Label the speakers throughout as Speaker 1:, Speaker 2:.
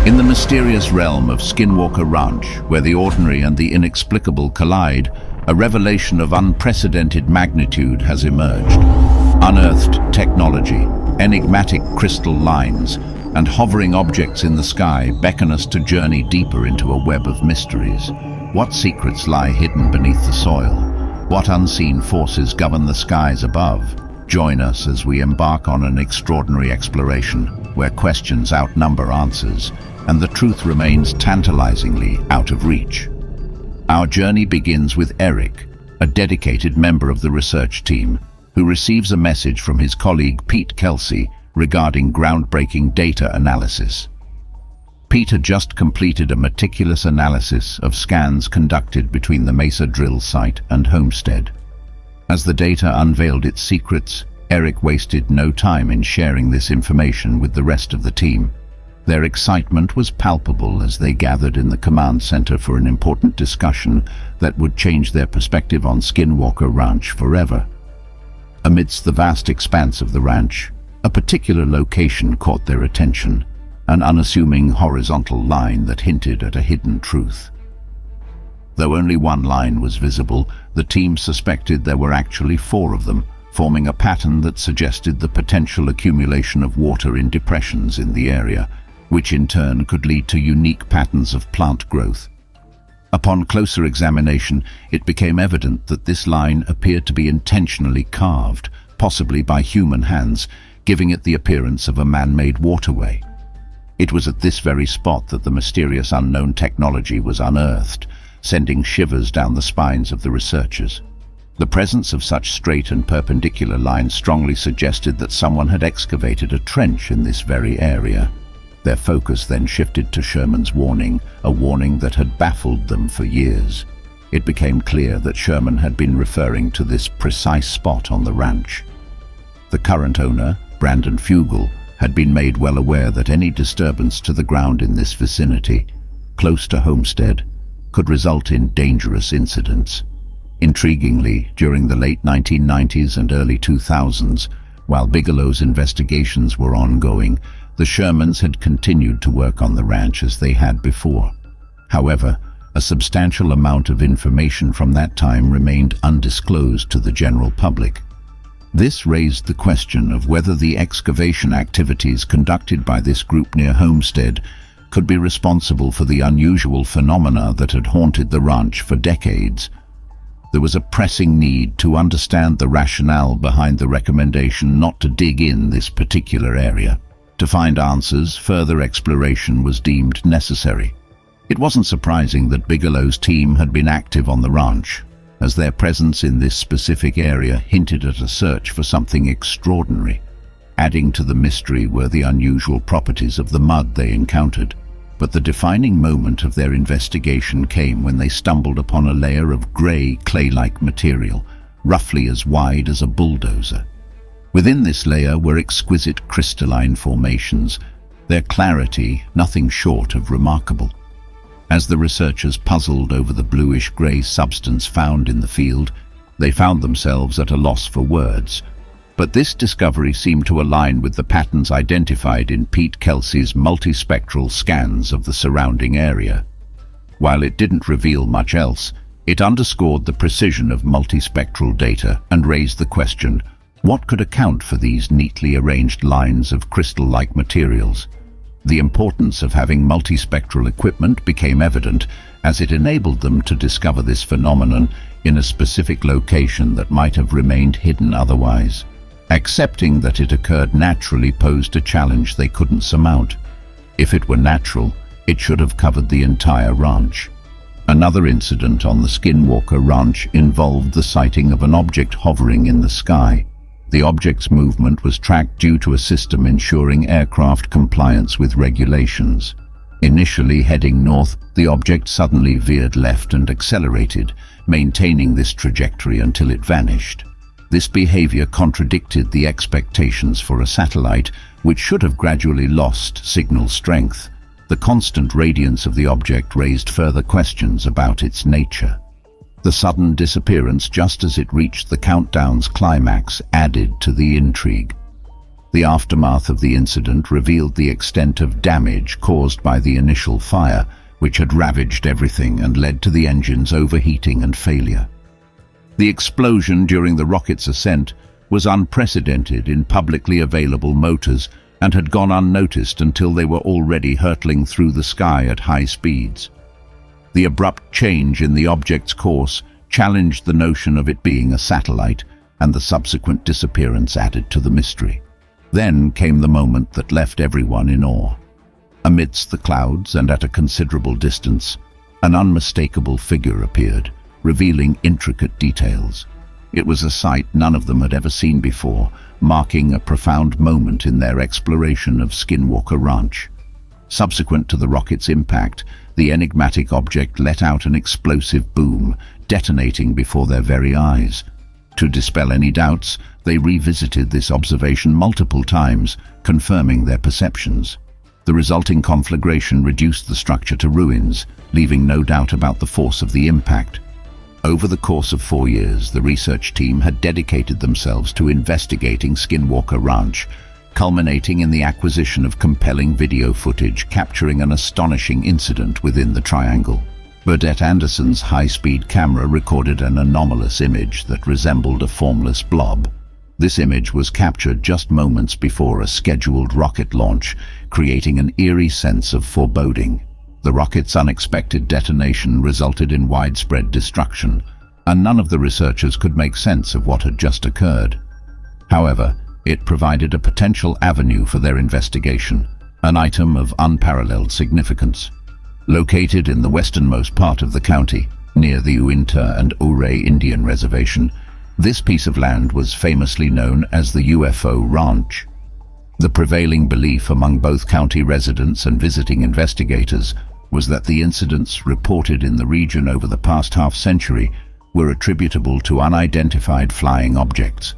Speaker 1: In the mysterious realm of Skinwalker Ranch, where the ordinary and the inexplicable collide, a revelation of unprecedented magnitude has emerged. Unearthed technology, enigmatic crystal lines, and hovering objects in the sky beckon us to journey deeper into a web of mysteries. What secrets lie hidden beneath the soil? What unseen forces govern the skies above? Join us as we embark on an extraordinary exploration, where questions outnumber answers, and the truth remains tantalizingly out of reach. Our journey begins with Eric, a dedicated member of the research team, who receives a message from his colleague Pete Kelsey regarding groundbreaking data analysis. Pete had just completed a meticulous analysis of scans conducted between the Mesa drill site and Homestead. As the data unveiled its secrets, Eric wasted no time in sharing this information with the rest of the team. Their excitement was palpable as they gathered in the command center for an important discussion that would change their perspective on Skinwalker Ranch forever. Amidst the vast expanse of the ranch, a particular location caught their attention, an unassuming horizontal line that hinted at a hidden truth. Though only one line was visible, the team suspected there were actually 4 of them, forming a pattern that suggested the potential accumulation of water in depressions in the area, which in turn could lead to unique patterns of plant growth. Upon closer examination, it became evident that this line appeared to be intentionally carved, possibly by human hands, giving it the appearance of a man-made waterway. It was at this very spot that the mysterious unknown technology was unearthed, sending shivers down the spines of the researchers. The presence of such straight and perpendicular lines strongly suggested that someone had excavated a trench in this very area. Their focus then shifted to Sherman's warning, a warning that had baffled them for years. It became clear that Sherman had been referring to this precise spot on the ranch. The current owner, Brandon Fugel, had been made well aware that any disturbance to the ground in this vicinity, close to Homestead, could result in dangerous incidents. Intriguingly, during the late 1990s and early 2000s, while Bigelow's investigations were ongoing, the Shermans had continued to work on the ranch as they had before. However, a substantial amount of information from that time remained undisclosed to the general public. This raised the question of whether the excavation activities conducted by this group near Homestead could be responsible for the unusual phenomena that had haunted the ranch for decades. There was a pressing need to understand the rationale behind the recommendation not to dig in this particular area. To find answers, further exploration was deemed necessary. It wasn't surprising that Bigelow's team had been active on the ranch, as their presence in this specific area hinted at a search for something extraordinary. Adding to the mystery were the unusual properties of the mud they encountered. But the defining moment of their investigation came when they stumbled upon a layer of grey, clay-like material, roughly as wide as a bulldozer. Within this layer were exquisite crystalline formations, their clarity nothing short of remarkable. As the researchers puzzled over the bluish-grey substance found in the field, they found themselves at a loss for words. But this discovery seemed to align with the patterns identified in Pete Kelsey's multispectral scans of the surrounding area. While it didn't reveal much else, it underscored the precision of multispectral data and raised the question, what could account for these neatly arranged lines of crystal-like materials? The importance of having multispectral equipment became evident as it enabled them to discover this phenomenon in a specific location that might have remained hidden otherwise. Accepting that it occurred naturally posed a challenge they couldn't surmount. If it were natural, it should have covered the entire ranch. Another incident on the Skinwalker Ranch involved the sighting of an object hovering in the sky. The object's movement was tracked due to a system ensuring aircraft compliance with regulations. Initially heading north, the object suddenly veered left and accelerated, maintaining this trajectory until it vanished. This behavior contradicted the expectations for a satellite, which should have gradually lost signal strength. The constant radiance of the object raised further questions about its nature. The sudden disappearance just as it reached the countdown's climax added to the intrigue. The aftermath of the incident revealed the extent of damage caused by the initial fire, which had ravaged everything and led to the engines overheating and failure. The explosion during the rocket's ascent was unprecedented in publicly available motors and had gone unnoticed until they were already hurtling through the sky at high speeds. The abrupt change in the object's course challenged the notion of it being a satellite, and the subsequent disappearance added to the mystery. Then came the moment that left everyone in awe. Amidst the clouds and at a considerable distance, an unmistakable figure appeared, revealing intricate details. It was a sight none of them had ever seen before, marking a profound moment in their exploration of Skinwalker Ranch. Subsequent to the rocket's impact, the enigmatic object let out an explosive boom, detonating before their very eyes. To dispel any doubts, they revisited this observation multiple times, confirming their perceptions. The resulting conflagration reduced the structure to ruins, leaving no doubt about the force of the impact. Over the course of 4 years, the research team had dedicated themselves to investigating Skinwalker Ranch, culminating in the acquisition of compelling video footage capturing an astonishing incident within the triangle. Burdett Anderson's high-speed camera recorded an anomalous image that resembled a formless blob. This image was captured just moments before a scheduled rocket launch, creating an eerie sense of foreboding. The rocket's unexpected detonation resulted in widespread destruction, and none of the researchers could make sense of what had just occurred. However, it provided a potential avenue for their investigation, an item of unparalleled significance. Located in the westernmost part of the county, near the Uinta and Ouray Indian Reservation, this piece of land was famously known as the UFO Ranch. The prevailing belief among both county residents and visiting investigators was that the incidents reported in the region over the past half-century were attributable to unidentified flying objects.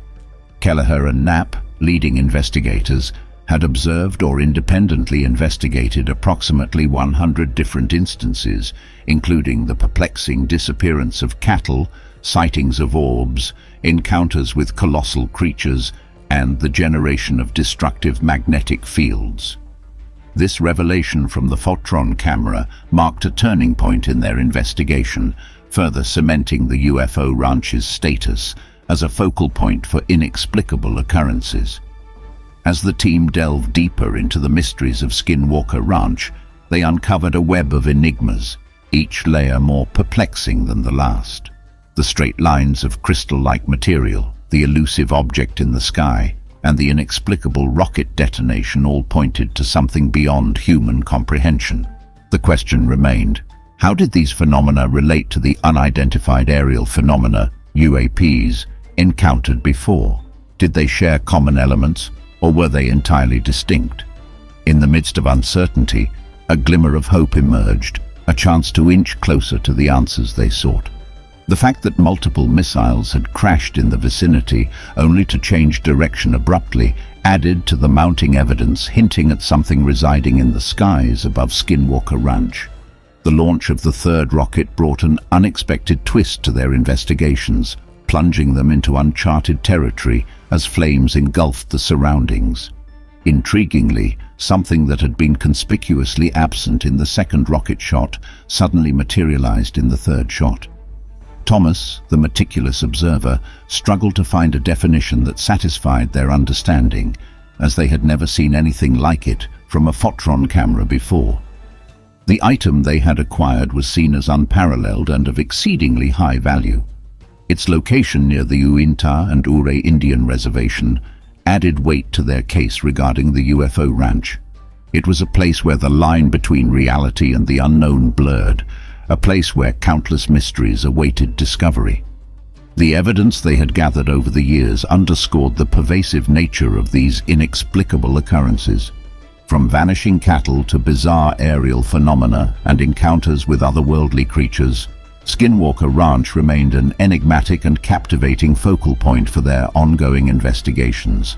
Speaker 1: Kelleher and Knapp, leading investigators, had observed or independently investigated approximately 100 different instances, including the perplexing disappearance of cattle, sightings of orbs, encounters with colossal creatures, and the generation of destructive magnetic fields. This revelation from the Photron camera marked a turning point in their investigation, further cementing the UFO Ranch's status as a focal point for inexplicable occurrences. As the team delved deeper into the mysteries of Skinwalker Ranch, they uncovered a web of enigmas, each layer more perplexing than the last. The straight lines of crystal-like material, the elusive object in the sky, and the inexplicable rocket detonation all pointed to something beyond human comprehension. The question remained, how did these phenomena relate to the unidentified aerial phenomena, UAPs, encountered before? Did they share common elements, or were they entirely distinct? In the midst of uncertainty, a glimmer of hope emerged, a chance to inch closer to the answers they sought. The fact that multiple missiles had crashed in the vicinity, only to change direction abruptly, added to the mounting evidence hinting at something residing in the skies above Skinwalker Ranch. The launch of the third rocket brought an unexpected twist to their investigations, plunging them into uncharted territory as flames engulfed the surroundings. Intriguingly, something that had been conspicuously absent in the second rocket shot suddenly materialized in the third shot. Thomas, the meticulous observer, struggled to find a definition that satisfied their understanding, as they had never seen anything like it from a Photron camera before. The item they had acquired was seen as unparalleled and of exceedingly high value. Its location near the Uinta and Ouray Indian Reservation added weight to their case regarding the UFO Ranch. It was a place where the line between reality and the unknown blurred, a place where countless mysteries awaited discovery. The evidence they had gathered over the years underscored the pervasive nature of these inexplicable occurrences. From vanishing cattle to bizarre aerial phenomena and encounters with otherworldly creatures, Skinwalker Ranch remained an enigmatic and captivating focal point for their ongoing investigations.